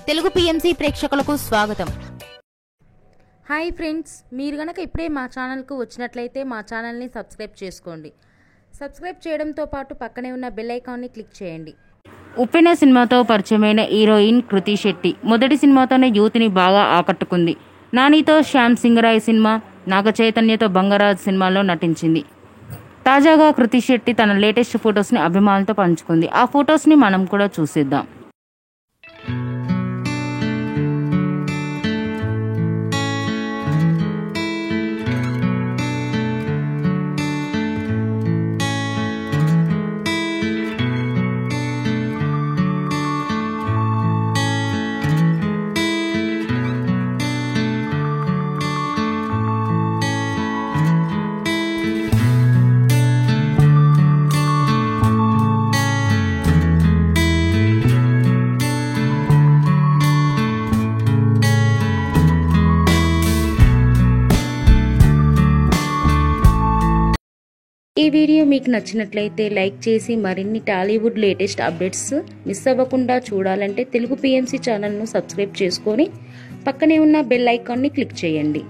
Telugu PMC ప్రేక్షకులకు స్వాగతం. Hi friends, మీరు గనక ఇప్పుడే మా ఛానల్కు వచ్చినట్లయితే మా ఛానల్ని సబ్స్క్రైబ్ చేసుకోండి. సబ్స్క్రైబ్ చేయడంతో పాటు పక్కనే ఉన్న బెల్ ఐకాన్ని క్లిక్ చేయండి. ఉప్పెన సినిమాతో పరిచయమైన హీరోయిన్ కృతి శెట్టి మొదటి సినిమాతోనే యూత్ని బాగా ఆకట్టుకుంది. నానితో శ్యామ్ సింగరాయ్ సినిమా, నాగ చైతన్యతో బంగారాజ్ సినిమాలో నటించింది. తాజాగా కృతి శెట్టి తన లేటెస్ట్ ఫొటోస్ని అభిమానులతో పంచుకుంది. ఆ ఫొటోస్ని మనం కూడా చూసేద్దాం. ఈ వీడియో మీకు నచ్చినట్లయితే లైక్ చేసి మరిన్ని టాలీవుడ్ లేటెస్ట్ అప్డేట్స్ మిస్ అవ్వకుండా చూడాలంటే తెలుగు పిఎంసి ఛానల్ను సబ్స్క్రైబ్ చేసుకొని పక్కనే ఉన్న బెల్ ఐకాన్ని క్లిక్ చేయండి.